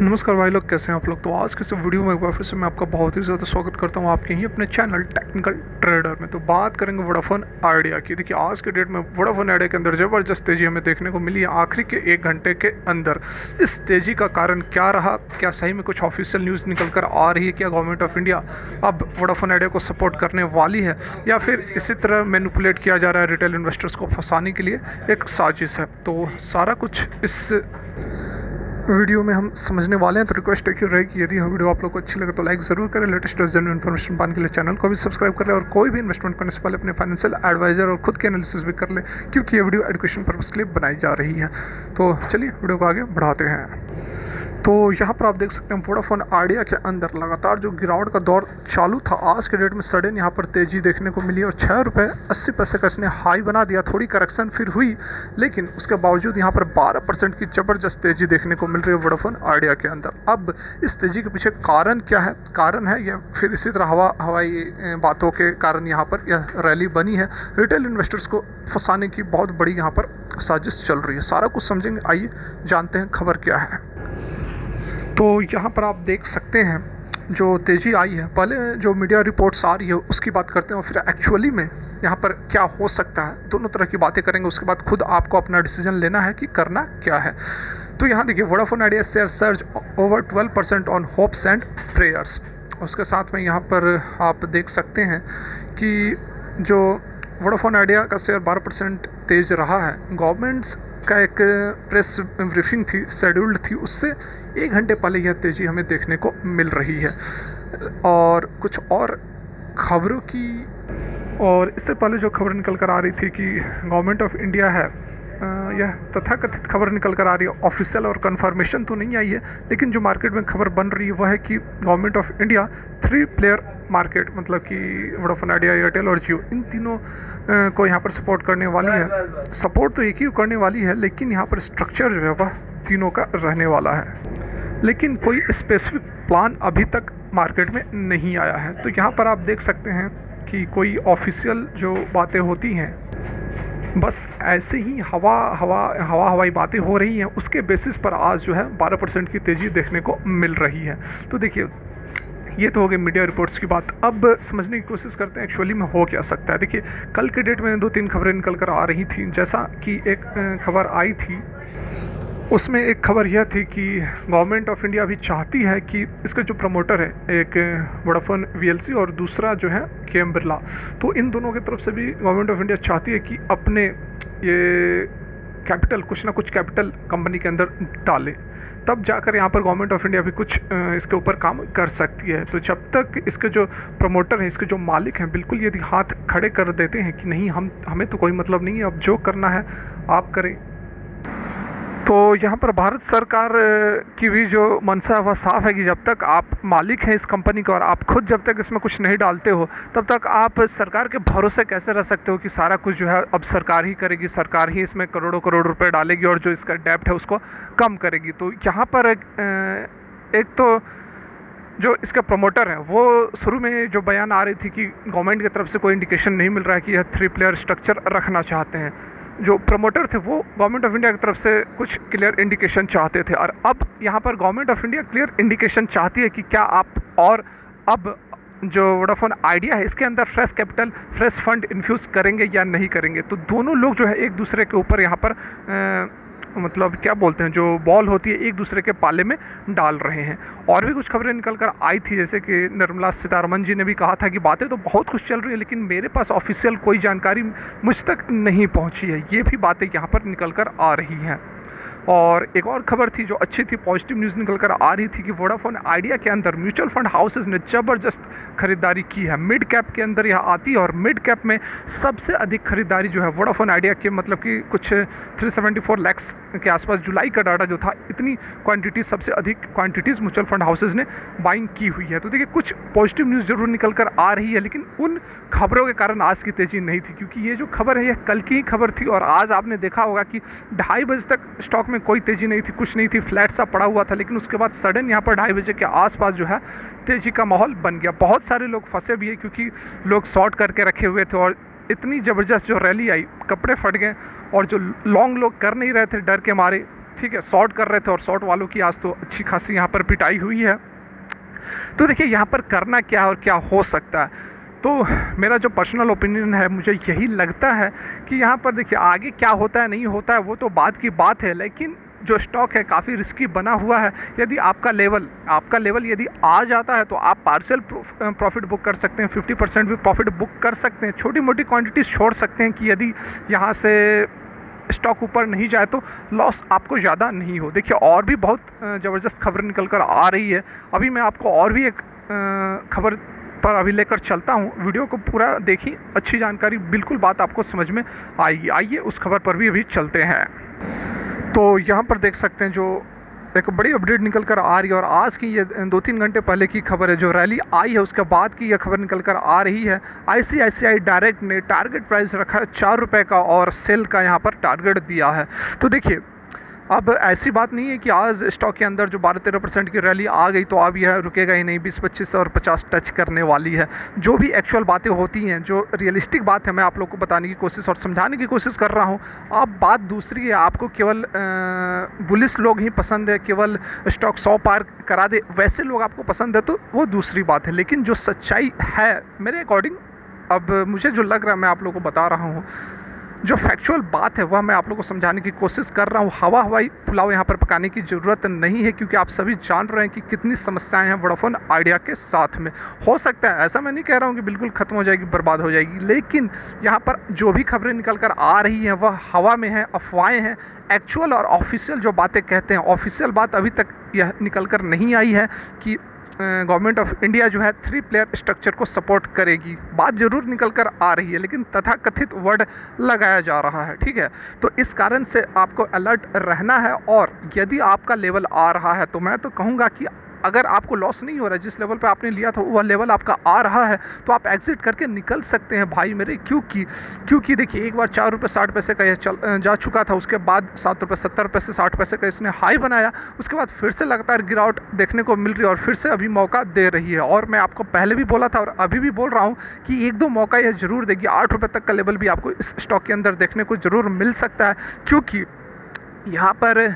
नमस्कार भाई लोग, कैसे हैं आप लोग। तो आज के इस वीडियो में एक बार फिर से मैं आपका बहुत ही ज़्यादा स्वागत करता हूं आपके ही अपने चैनल टेक्निकल ट्रेडर में। तो बात करेंगे वोडाफोन आइडिया की। देखिए, आज के डेट में वोडाफोन आइडिया के अंदर ज़बरदस्त तेज़ी हमें देखने को मिली है आखिरी के 1 घंटे के अंदर। इस तेज़ी का कारण क्या रहा, क्या सही में कुछ ऑफिशियल न्यूज़ निकल कर आ रही है, क्या गवर्नमेंट ऑफ इंडिया अब वोडाफोन आइडिया को सपोर्ट करने वाली है, या फिर इसी तरह मैनिपुलेट किया जा रहा है रिटेल इन्वेस्टर्स को फंसाने के लिए एक साजिश है। तो सारा कुछ इस वीडियो में हम समझने वाले हैं। तो रिक्वेस्ट है कि रहेगी, यदि वीडियो आप लोग को अच्छी लगे तो लाइक ज़रूर करें। लेटेस्ट जेन्युइन इन्फॉर्मेशन पाने के लिए चैनल को भी सब्सक्राइब कर लें और कोई भी इन्वेस्टमेंट करने से पहले अपने फाइनेंशियल एडवाइजर और खुद के एनालिसिस भी कर लें, क्योंकि ये वीडियो एजुकेशन पर्पज़ के लिए बनाई जा रही है। तो चलिए वीडियो को आगे बढ़ाते हैं। तो यहाँ पर आप देख सकते हैं वोडाफोन आइडिया के अंदर लगातार जो गिरावट का दौर चालू था, आज के डेट में सडन यहाँ पर तेज़ी देखने को मिली और ₹6.80 का इसने हाई बना दिया। थोड़ी करेक्शन फिर हुई, लेकिन उसके बावजूद यहाँ पर 12% की ज़बरदस्त तेज़ी देखने को मिल रही है वोडाफोन आइडिया के अंदर। अब इस तेज़ी के पीछे कारण क्या है, कारण है या फिर इसी तरह हवाई बातों के कारण यहाँ पर यह रैली बनी है। रिटेल इन्वेस्टर्स को फंसाने की बहुत बड़ी यहाँ पर साजिश चल रही है। सारा कुछ समझेंगे, आइए जानते हैं खबर क्या है। तो यहाँ पर आप देख सकते हैं जो तेज़ी आई है, पहले जो मीडिया रिपोर्ट्स आ रही है उसकी बात करते हैं और फिर एक्चुअली में यहाँ पर क्या हो सकता है, दोनों तरह की बातें करेंगे। उसके बाद खुद आपको अपना डिसीजन लेना है कि करना क्या है। तो यहाँ देखिए, Vodafone idea share surge over 12% on hopes and prayers. उसके साथ में यहाँ पर आप देख सकते हैं कि जो वोडाफोन आइडिया का शेयर 12% तेज रहा है। गवर्नमेंट्स का एक प्रेस ब्रीफिंग थी, शेड्यूल्ड थी, उससे 1 घंटे पहले यह तेज़ी हमें देखने को मिल रही है। और कुछ और खबरों की, और इससे पहले जो खबर निकल कर आ रही थी कि गवर्नमेंट ऑफ इंडिया है, यह तथाकथित खबर निकल कर आ रही है। ऑफिशियल और कंफर्मेशन तो नहीं आई है, लेकिन जो मार्केट में खबर बन रही है वह है कि government of India 3 player market, मतलब कि वोडाफोन आइडिया, एयरटेल और जियो, इन तीनों को यहाँ पर सपोर्ट करने वाली है। सपोर्ट तो एक ही करने वाली है, लेकिन यहाँ पर स्ट्रक्चर जो है वह तीनों का रहने वाला है। लेकिन कोई स्पेसिफिक प्लान अभी तक मार्केट में नहीं आया है। तो यहाँ पर आप देख सकते हैं कि कोई ऑफिशियल जो बातें होती हैं, बस ऐसे ही हवाई बातें हो रही हैं, उसके बेसिस पर आज जो है 12% की तेज़ी देखने को मिल रही है। तो देखिए, ये तो हो गई मीडिया रिपोर्ट्स की बात। अब समझने की कोशिश करते हैं एक्चुअली में हो क्या सकता है। देखिए, कल के डेट में 2-3 खबरें निकल कर आ रही थी। जैसा कि एक खबर आई थी, उसमें एक खबर यह थी कि गवर्नमेंट ऑफ इंडिया भी चाहती है कि इसका जो प्रमोटर है, एक वोडाफोन वीएलसी और दूसरा जो है केएम बिरला, तो इन दोनों की तरफ से भी गवर्नमेंट ऑफ इंडिया चाहती है कि अपने ये कैपिटल, कुछ ना कुछ कैपिटल कंपनी के अंदर डालें, तब जाकर यहाँ पर गवर्नमेंट ऑफ इंडिया भी कुछ इसके ऊपर काम कर सकती है। तो जब तक इसके जो प्रमोटर हैं, इसके जो मालिक हैं, बिल्कुल यदि हाथ खड़े कर देते हैं कि नहीं, हमें तो कोई मतलब नहीं है, अब जो करना है आप करें, तो यहाँ पर भारत सरकार की भी जो मंशा है वह साफ़ है कि जब तक आप मालिक हैं इस कंपनी का और आप खुद जब तक इसमें कुछ नहीं डालते हो, तब तक आप सरकार के भरोसे कैसे रह सकते हो कि सारा कुछ जो है अब सरकार ही करेगी, सरकार ही इसमें करोड़ों करोड़ रुपए डालेगी और जो इसका डेब्ट है उसको कम करेगी। तो यहाँ पर एक तो जो इसका प्रमोटर है, वो शुरू में जो बयान आ रही थी कि गवर्नमेंट की तरफ से कोई इंडिकेशन नहीं मिल रहा है कि यह 3 प्लेयर स्ट्रक्चर रखना चाहते हैं। जो प्रमोटर थे वो गवर्नमेंट ऑफ इंडिया की तरफ से कुछ क्लियर इंडिकेशन चाहते थे, और अब यहाँ पर government of India clear indication चाहती है कि क्या आप और अब जो वोडाफोन आइडिया है इसके अंदर fresh capital, fresh fund infuse करेंगे या नहीं करेंगे। तो दोनों लोग जो है एक दूसरे के ऊपर यहाँ पर मतलब क्या बोलते हैं, जो बॉल होती है एक दूसरे के पाले में डाल रहे हैं। और भी कुछ खबरें निकल कर आई थी, जैसे कि निर्मला सीतारमण जी ने भी कहा था कि बातें तो बहुत कुछ चल रही है, लेकिन मेरे पास ऑफिशियल कोई जानकारी मुझ तक नहीं पहुंची है। ये भी बातें यहाँ पर निकल कर आ रही हैं। और एक और खबर थी जो अच्छी थी, पॉजिटिव न्यूज़ निकल कर आ रही थी कि वोडाफोन आइडिया के अंदर म्यूचुअल फंड हाउसेस ने ज़बरदस्त खरीदारी की है। मिड कैप के अंदर यह आती है और मिड कैप में सबसे अधिक खरीदारी जो है वोडाफोन आइडिया के, मतलब कि कुछ 374 लाख के आसपास जुलाई का डाटा जो था, इतनी क्वांटिटी, सबसे अधिक क्वांटिटीज़ म्यूचुअल फंड हाउसेज ने बाइंग की हुई है। तो देखिए, कुछ पॉजिटिव न्यूज़ जरूर निकल कर आ रही है, लेकिन उन खबरों के कारण आज की तेज़ी नहीं थी, क्योंकि ये जो खबर है यह कल की ही खबर थी। और आज आपने देखा होगा कि 2:30 बजे तक स्टॉक में कोई तेज़ी नहीं थी, कुछ नहीं थी, फ्लैट सा पड़ा हुआ था। लेकिन उसके बाद सडन यहाँ पर 2:30 बजे के आसपास जो है तेज़ी का माहौल बन गया। बहुत सारे लोग फंसे भी है, क्योंकि लोग शॉर्ट करके रखे हुए थे और इतनी ज़बरदस्त जो रैली आई, कपड़े फट गए। और जो लॉन्ग लोग कर नहीं रहे थे डर के मारे ठीक है, शॉर्ट कर रहे थे और शॉर्ट वालों की आज तो अच्छी खासी यहाँ पर पिटाई हुई है। तो देखिए यहाँ पर करना क्या है और क्या हो सकता है, तो मेरा जो पर्सनल ओपिनियन है, मुझे यही लगता है कि यहाँ पर देखिए आगे क्या होता है नहीं होता है वो तो बात की बात है, लेकिन जो स्टॉक है काफ़ी रिस्की बना हुआ है। यदि आपका लेवल यदि आ जाता है तो आप पार्शियल प्रॉफिट बुक कर सकते हैं, 50% भी प्रॉफिट बुक कर सकते हैं, छोटी मोटी क्वांटिटीज छोड़ सकते हैं कि यदि यहाँ से स्टॉक ऊपर नहीं जाए तो लॉस आपको ज़्यादा नहीं हो। देखिए और भी बहुत ज़बरदस्त खबर निकल कर आ रही है। अभी मैं आपको और भी एक खबर पर अभी लेकर चलता हूँ, वीडियो को पूरा देखिए, अच्छी जानकारी बिल्कुल बात आपको समझ में आएगी। आइए उस खबर पर भी अभी चलते हैं। तो यहाँ पर देख सकते हैं जो एक बड़ी अपडेट निकल कर आ रही है और आज की ये 2-3 घंटे पहले की खबर है, जो रैली आई है उसके बाद की यह खबर निकल कर आ रही है। ICICI डायरेक्ट ने टारगेट प्राइस रखा है 4 रुपये का और सेल का यहाँ पर टारगेट दिया है। तो देखिए अब ऐसी बात नहीं है कि आज स्टॉक के अंदर जो 12-13% की रैली आ गई तो अब यह रुकेगा ही नहीं, 20-25 और 50 टच करने वाली है। जो भी एक्चुअल बातें होती हैं, जो रियलिस्टिक बात है, मैं आप लोग को बताने की कोशिश और समझाने की कोशिश कर रहा हूँ। अब बात दूसरी है, आपको केवल बुलिश लोग ही पसंद है, केवल स्टॉक 100 पार करा दे वैसे लोग आपको पसंद है तो वो दूसरी बात है। लेकिन जो सच्चाई है मेरे अकॉर्डिंग, अब मुझे जो लग रहा है मैं आप लोग को बता रहा हूँ, जो फैक्चुअल बात है वह मैं आप लोगों को समझाने की कोशिश कर रहा हूँ। हवाई पुलाव यहाँ पर पकाने की ज़रूरत नहीं है, क्योंकि आप सभी जान रहे हैं कि कितनी समस्याएं हैं वोडाफोन आइडिया के साथ में। हो सकता है, ऐसा मैं नहीं कह रहा हूँ कि बिल्कुल ख़त्म हो जाएगी, बर्बाद हो जाएगी, लेकिन यहाँ पर जो भी खबरें निकल कर आ रही हैं वह हवा में है, अफवाहें हैं। एक्चुअल और ऑफिशियल जो बातें कहते हैं, ऑफिशियल बात अभी तक यह निकल कर नहीं आई है कि गवर्नमेंट ऑफ इंडिया जो है 3 प्लेयर स्ट्रक्चर को सपोर्ट करेगी। बात ज़रूर निकल कर आ रही है, लेकिन तथाकथित वर्ड लगाया जा रहा है, ठीक है। तो इस कारण से आपको अलर्ट रहना है, और यदि आपका लेवल आ रहा है तो मैं तो कहूँगा कि अगर आपको लॉस नहीं हो रहा है, जिस लेवल पे आपने लिया था वह लेवल आपका आ रहा है, तो आप एग्जिट करके निकल सकते हैं भाई मेरे। क्योंकि देखिए एक बार 4 रुपये 60 पैसे का यह जा चुका था, उसके बाद 7 रुपये 70 पैसे 60 पैसे का इसने हाई बनाया, उसके बाद फिर से लगातार गिरावट देखने को मिल रही है और फिर से अभी मौका दे रही है। और मैं आपको पहले भी बोला था और अभी भी बोल रहा हूँ कि 1-2 मौका यह ज़रूर देगी। 8 रुपये तक का लेवल भी आपको इस स्टॉक के अंदर देखने को ज़रूर मिल सकता है, क्योंकि यहाँ पर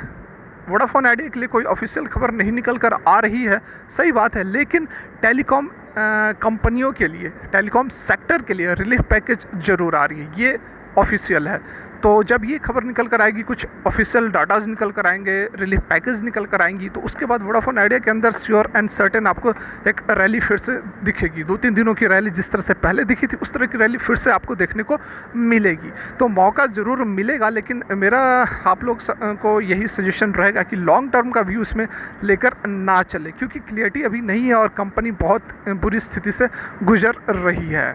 वोडाफोन आइडिया के लिए कोई ऑफिशियल खबर नहीं निकल कर आ रही है, सही बात है, लेकिन टेलीकॉम कंपनियों के लिए, टेलीकॉम सेक्टर के लिए रिलीफ पैकेज ज़रूर आ रही है, ये ऑफिशियल है। तो जब ये खबर निकल कर आएगी, कुछ ऑफिशियल डाटाज निकल कर आएंगे, रिलीफ पैकेज निकल कर आएंगी, तो उसके बाद वोडाफोन आइडिया के अंदर श्योर एंड सर्टेन आपको एक रैली फिर से दिखेगी। 2-3 दिनों की रैली जिस तरह से पहले दिखी थी उस तरह की रैली फिर से आपको देखने को मिलेगी। तो मौका ज़रूर मिलेगा, लेकिन मेरा आप लोग को यही सजेशन रहेगा कि लॉन्ग टर्म का व्यू इसमें लेकर ना चले, क्योंकि क्लियरिटी अभी नहीं है और कंपनी बहुत बुरी स्थिति से गुजर रही है।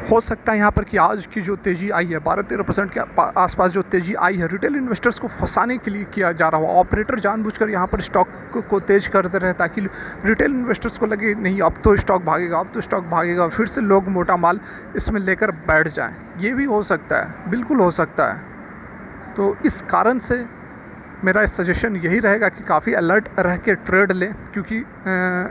हो सकता है यहाँ पर कि आज की जो तेज़ी आई है 12-13% के आसपास जो तेज़ी आई है, रिटेल इन्वेस्टर्स को फंसाने के लिए किया जा रहा हो। ऑपरेटर जानबूझकर यहाँ पर स्टॉक को तेज़ करते रहे ताकि रिटेल इन्वेस्टर्स को लगे नहीं अब तो स्टॉक भागेगा, अब तो स्टॉक भागेगा, फिर से लोग मोटा माल इसमें लेकर बैठ जाएं। ये भी हो सकता है, बिल्कुल हो सकता है। तो इस कारण से मेरा सजेशन यही रहेगा कि काफ़ी अलर्ट रह के ट्रेड लें, क्योंकि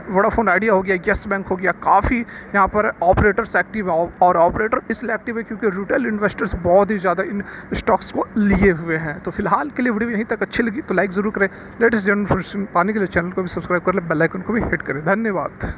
वोडाफोन आइडिया हो गया, येस बैंक हो गया, काफ़ी यहाँ पर ऑपरेटर्स एक्टिव है। और ऑपरेटर इसलिए एक्टिव है क्योंकि रिटेल इन्वेस्टर्स बहुत ही ज़्यादा इन स्टॉक्स को लिए हुए हैं। तो फिलहाल के लिए वीडियो यहीं तक अच्छी लगी तो लाइक ज़रूर करें, लेटेस्ट जनरल इन्फॉर्मेशन पाने के लिए चैनल को भी सब्सक्राइब कर लें, बेल आइकन को भी हिट करें। धन्यवाद।